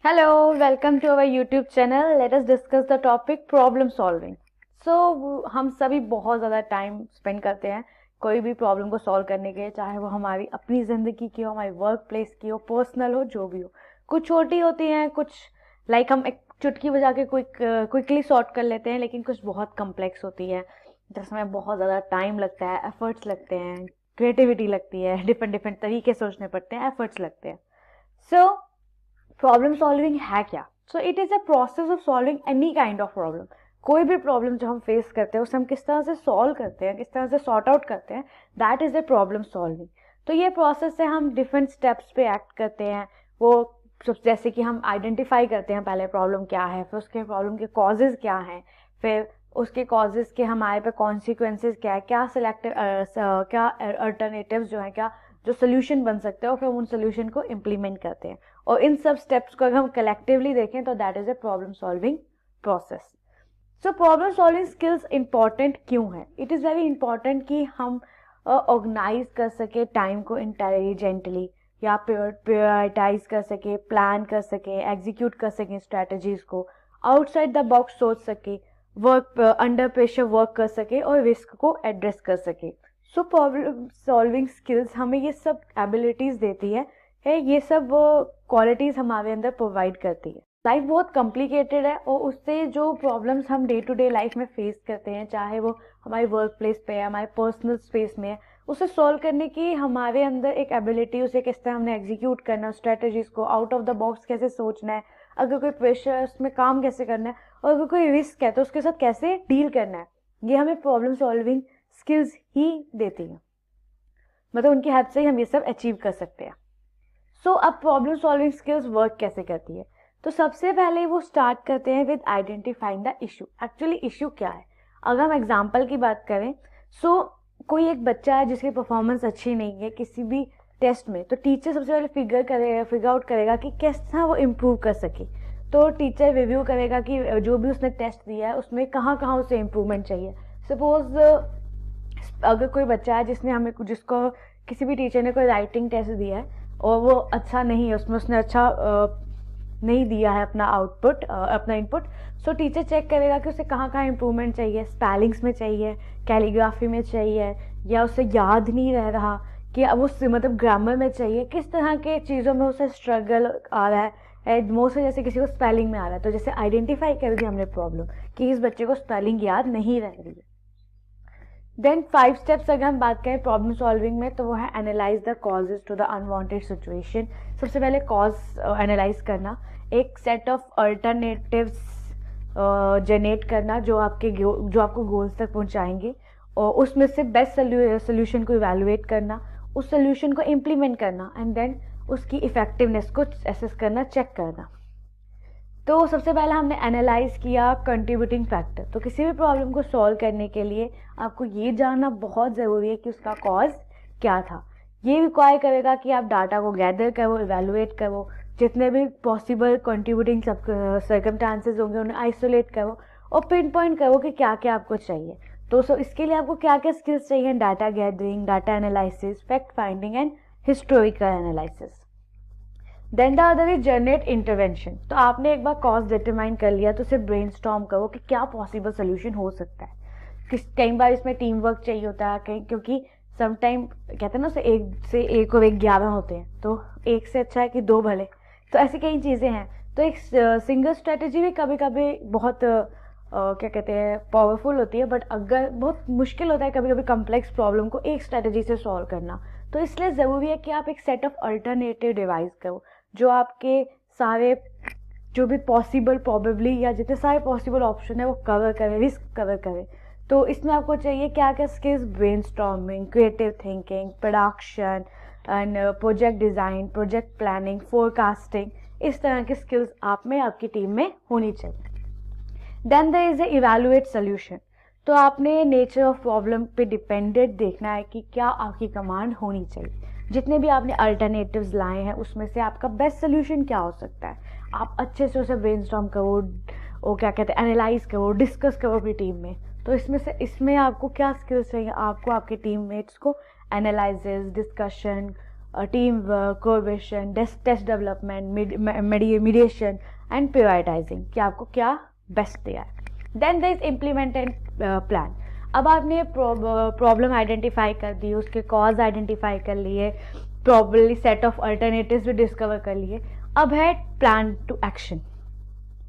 Hello, welcome to our YouTube channel. Let us discuss the topic problem solving. So हम सभी बहुत ज़्यादा time spend करते हैं कोई भी प्रॉब्लम को सॉल्व करने के, चाहे वो हमारी अपनी ज़िंदगी की हो, हमारी वर्क प्लेस की हो, पर्सनल हो, जो भी हो। कुछ छोटी होती हैं, कुछ हम एक चुटकी बजा के क्विकली सॉर्ट कर लेते हैं, लेकिन कुछ बहुत कम्प्लेक्स होती है जिसमें बहुत ज़्यादा टाइम लगता है, एफर्ट्स लगते हैं, क्रिएटिविटी लगती है, डिफरेंट डिफरेंट तरीके सोचने पड़ते हैं, एफर्ट्स लगते हैं। सो प्रॉब्लम सॉल्विंग है क्या? So it is a process of solving any kind of problem. कोई भी प्रॉब्लम जो हम फेस करते हैं उसे हम किस तरह से सॉल्व करते हैं, किस तरह से सॉर्ट आउट करते हैं, that is a problem solving. तो ये प्रोसेस से हम डिफरेंट स्टेप्स पे एक्ट करते हैं। वो जैसे कि हम आइडेंटिफाई करते हैं पहले प्रॉब्लम क्या है, फिर उसके प्रॉब्लम के कॉजेज़ क्या हैं, फिर उसके कॉजेज़ के हमारे पे कॉन्सिक्वेंसेज क्या है, क्या सिलेक्टिव क्या अल्टरनेटिव्स जो हैं, क्या जो सोल्यूशन बन सकते हैं, और फिर उन सोल्यूशन को इम्प्लीमेंट करते हैं। और इन सब स्टेप्स को अगर हम कलेक्टिवली देखें तो that is a problem solving process. So problem solving skills important क्यों है? इट इज़ वेरी इंपॉर्टेंट कि हम ऑर्गेनाइज कर सके टाइम को इंटेलिजेंटली, या प्रायोरिटाइज कर सके, प्लान कर सके, एग्जीक्यूट कर सकें स्ट्रेटजीज को, आउटसाइड द बॉक्स सोच सके, वर्क अंडर प्रेशर वर्क कर सके, और रिस्क को एड्रेस कर सके। सो प्रॉब्लम सॉल्विंग स्किल्स हमें ये सब एबिलिटीज़ देती है, ये सब क्वालिटीज़ हमारे अंदर प्रोवाइड करती है। लाइफ बहुत कॉम्प्लिकेटेड है, और उससे जो प्रॉब्लम्स हम डे टू डे लाइफ में फेस करते हैं, चाहे वो हमारी वर्क प्लेस पे है, हमारे पर्सनल स्पेस में है, उसे सॉल्व करने की हमारे अंदर एक एबिलिटी, उसे किस तरह हमने एग्जीक्यूट करना, स्ट्रेटजीज को आउट ऑफ द बॉक्स कैसे सोचना है, अगर कोई प्रेशर है उसमें काम कैसे करना है, और अगर कोई रिस्क है तो उसके साथ कैसे डील करना है, ये हमें प्रॉब्लम सॉल्विंग स्किल्स ही देती हैं। मतलब उनकी हेल्प से ही हम ये सब अचीव कर सकते हैं। सो अब प्रॉब्लम सॉल्विंग स्किल्स वर्क कैसे करती है? तो सबसे पहले वो स्टार्ट करते हैं with identifying the issue. Actually issue क्या है? अगर हम एग्जांपल की बात करें, कोई एक बच्चा है जिसकी परफॉर्मेंस अच्छी नहीं है किसी भी टेस्ट में, तो टीचर सबसे पहले फिगर आउट करेगा कि किस तरह वो इम्प्रूव कर सके। तो टीचर रिव्यू करेगा कि जो भी उसने टेस्ट दिया है उसमें कहाँ कहाँ उसे इम्प्रूवमेंट चाहिए। सपोज अगर कोई बच्चा है जिसको किसी भी टीचर ने कोई राइटिंग टेस्ट दिया है और वो अच्छा नहीं है, उसने अच्छा नहीं दिया है अपना आउटपुट, अपना इनपुट, सो टीचर चेक करेगा कि उसे कहाँ कहाँ इम्प्रूवमेंट चाहिए, स्पेलिंग्स में चाहिए, कैलीग्राफी में चाहिए, या उसे याद नहीं रह रहा, कि वो मतलब ग्रामर में चाहिए, किस तरह के चीज़ों में उसे स्ट्रगल आ रहा है। मोस्टली जैसे किसी को स्पेलिंग में आ रहा है, तो जैसे आइडेंटिफाई कर दी हमने प्रॉब्लम कि इस बच्चे को स्पेलिंग याद नहीं रह रही है। देन 5 स्टेप्स अगर हम बात करें प्रॉब्लम सॉल्विंग में, तो वो है analyse the causes to the unwanted situation. सबसे पहले कॉज एनालाइज करना, एक सेट ऑफ अल्टरनेटिव्स जनरेट करना जो आपको गोल्स तक पहुंचाएंगे, और उसमें से बेस्ट सोल्यूशन को इवेलुएट करना, उस सोल्यूशन को इम्प्लीमेंट करना, एंड देन उसकी इफेक्टिवनेस को एसेस करना, चेक करना। तो सबसे पहले हमने एनालाइज किया कंट्रीब्यूटिंग फैक्टर। तो किसी भी प्रॉब्लम को सॉल्व करने के लिए आपको ये जानना बहुत ज़रूरी है कि उसका कॉज क्या था। ये रिक्वायर करेगा कि आप डाटा को गैदर करो, इवेलुएट करो, जितने भी पॉसिबल कंट्रीब्यूटिंग सर्कमस्टांसेस होंगे उन्हें आइसोलेट करो, और पिन पॉइंट करो कि क्या क्या आपको चाहिए। तो इसके लिए आपको क्या क्या स्किल्स चाहिए? Data gathering, data analysis, fact finding and historical analysis. Then the other is generate intervention. तो आपने एक बार कॉज डिटरमाइन कर लिया, तो उसे ब्रेनस्टॉर्म करो कि क्या पॉसिबल सोल्यूशन हो सकता है। कई बार इसमें टीम वर्क चाहिए होता है, क्योंकि समटाइम कहते हैं ना, एक से एक और एक 11 होते हैं, तो एक से अच्छा है कि 2 भले। तो ऐसी कई चीज़ें हैं। तो एक सिंगल स्ट्रेटेजी भी कभी कभी बहुत क्या कहते हैं पावरफुल होती है, बट अगर बहुत मुश्किल होता है कभी कभी कम्प्लेक्स प्रॉब्लम को एक स्ट्रेटेजी से सॉल्व करना। तो इसलिए ज़रूरी है कि आप एक सेट ऑफ अल्टरनेटिव डिवाइस करो जो आपके सारे जो भी पॉसिबल प्रोबेबली या जितने सारे पॉसिबल ऑप्शन है वो कवर करे, रिस्क कवर करे। तो इसमें आपको चाहिए क्या क्या skills? Brainstorming, creative thinking, production and project design, project planning, forecasting, इस तरह की स्किल्स आप में, आपकी टीम में होनी चाहिए। Then there is a evaluate solution. तो आपने नेचर ऑफ प्रॉब्लम पे डिपेंडेंट देखना है कि क्या आपकी कमांड होनी चाहिए। जितने भी आपने अल्टरनेटिव्स लाए हैं उसमें से आपका बेस्ट सोल्यूशन क्या हो सकता है। आप अच्छे से उसे ब्रेनस्टॉर्म करो, और क्या कहते हैं एनालाइज करो, डिस्कस करो अपनी टीम में। तो इसमें आपको क्या स्किल्स चाहिए? आपको आपके टीममेट्स को analysis, discussion, team work, coordination, test development, mediation and prioritising, कि आपको क्या बेस्ट दिया है। Then there is implement and plan. अब आपने प्रॉब्लम आइडेंटिफाई कर दी, उसके कॉज आइडेंटिफाई कर लिए, प्रॉब्ली सेट ऑफ अल्टरनेटिव्स भी डिस्कवर कर लिए, अब है प्लान टू एक्शन।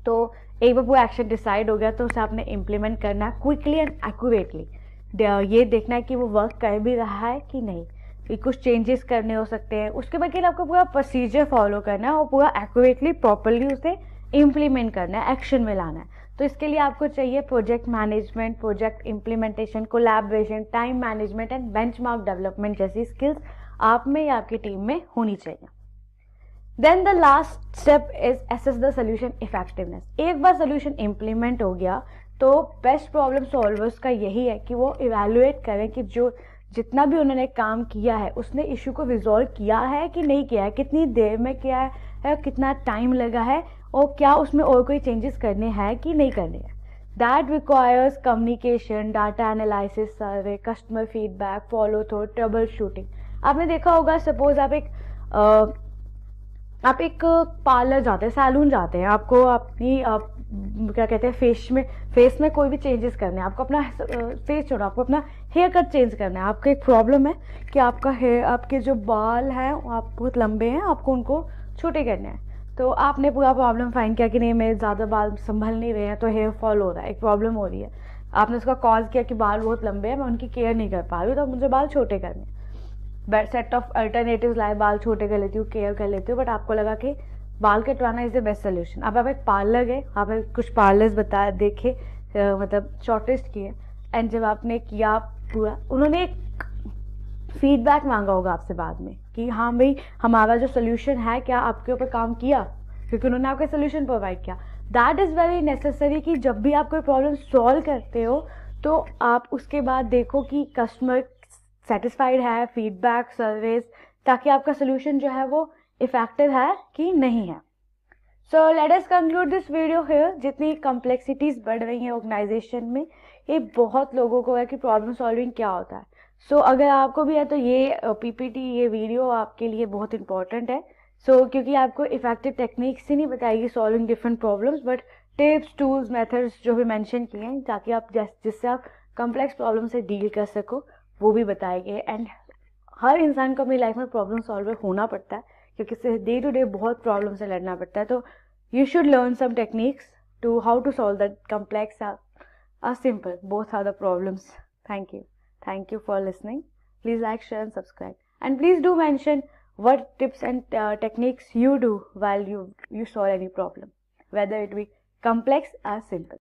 तो एक बार वो एक्शन डिसाइड हो गया तो उसे आपने इम्प्लीमेंट करना है क्विकली एंड एक्यूरेटली। ये देखना है कि वो वर्क कर भी रहा है कि नहीं, कि कुछ चेंजेस करने हो सकते हैं। उसके बाद आपको पूरा प्रोसीजर फॉलो करना है और पूरा एक्यूरेटली प्रॉपरली उसे इम्प्लीमेंट करना है, एक्शन में लाना है। तो इसके लिए आपको चाहिए project management, project implementation, collaboration, time management and benchmark development जैसी स्किल्स आप में या आपकी टीम में होनी चाहिए। Then the last step is assess the solution effectiveness. एक बार सोल्यूशन इम्प्लीमेंट हो गया तो बेस्ट प्रॉब्लम सॉल्वर्स का यही है कि वो इवैल्यूएट करें कि जो जितना भी उन्होंने काम किया है उसने इशू को रिजॉल्व किया है कि नहीं किया है, कितनी देर में किया है, कितना टाइम लगा है, और क्या उसमें और कोई चेंजेस करने हैं कि नहीं करने हैं। That requires communication, data analysis, survey, customer feedback, follow through, trouble shooting. आपने देखा होगा, सपोज आप एक पार्लर जाते हैं, सैलून जाते हैं, आपको अपनी क्या कहते हैं फेस में कोई भी चेंजेस करने हैं, आपको अपना फेस छोड़ो, आपको अपना हेयर कट चेंज करना है। आपका एक प्रॉब्लम है कि आपके जो बाल हैं आप बहुत लंबे हैं, आपको उनको छोटे करने हैं। तो आपने पूरा प्रॉब्लम फाइंड किया कि नहीं, मेरे ज़्यादा बाल संभल नहीं रहे हैं, तो हेयर फॉल हो रहा है, एक प्रॉब्लम हो रही है। आपने उसका कॉज किया कि बाल बहुत लंबे हैं, मैं उनकी केयर नहीं कर पा रही हूँ, तो मुझे बाल छोटे करने हैं। सेट ऑफ अल्टरनेटिव्स लाए, बाल छोटे कर लेती हूँ, केयर कर लेती हूँ, बट आपको लगा कि बाल कटवाना इज द बेस्ट सोल्यूशन। अब आप एक पार्लर गए, आपने कुछ पार्लर्स देखे, मतलब शॉर्टेस्ट किए, एंड जब आपने किया पूरा, उन्होंने एक फीडबैक मांगा होगा आपसे बाद में कि हाँ भाई हमारा जो सोल्यूशन है क्या आपके ऊपर काम किया, क्योंकि उन्होंने आपका सोल्यूशन प्रोवाइड किया। दैट इज़ वेरी नेसेसरी कि जब भी आप कोई प्रॉब्लम सॉल्व करते हो तो आप उसके बाद देखो कि कस्टमर सेटिस्फाइड है, फीडबैक, सर्विस, ताकि आपका सोल्यूशन जो है वो इफेक्टिव है कि नहीं है। So let us conclude this video here. जितनी कॉम्प्लेक्सिटीज बढ़ रही हैं ऑर्गेनाइजेशन में, ये बहुत लोगों को है कि प्रॉब्लम सॉल्विंग क्या होता है। सो अगर आपको भी है तो ये पीपीटी, ये वीडियो आपके लिए बहुत इंपॉर्टेंट है। क्योंकि आपको इफेक्टिव टेक्निक्स ही नहीं बताएगी solving different problems, but tips, tools, methods जो भी मेंशन किए हैं, ताकि आप जिससे आप कॉम्प्लेक्स प्रॉब्लम से डील कर सको, वो भी बताएंगे। एंड हर इंसान को अपनी लाइफ में प्रॉब्लम सॉल्वर होना पड़ता है, क्योंकि डे टू डे बहुत प्रॉब्लम से लड़ना पड़ता है। तो you should learn some techniques to how to solve that complex or simple. Both are the problems. Thank you for listening. Please like, share and subscribe, and please do mention what tips and techniques you do while you solve any problem, whether it be complex or simple.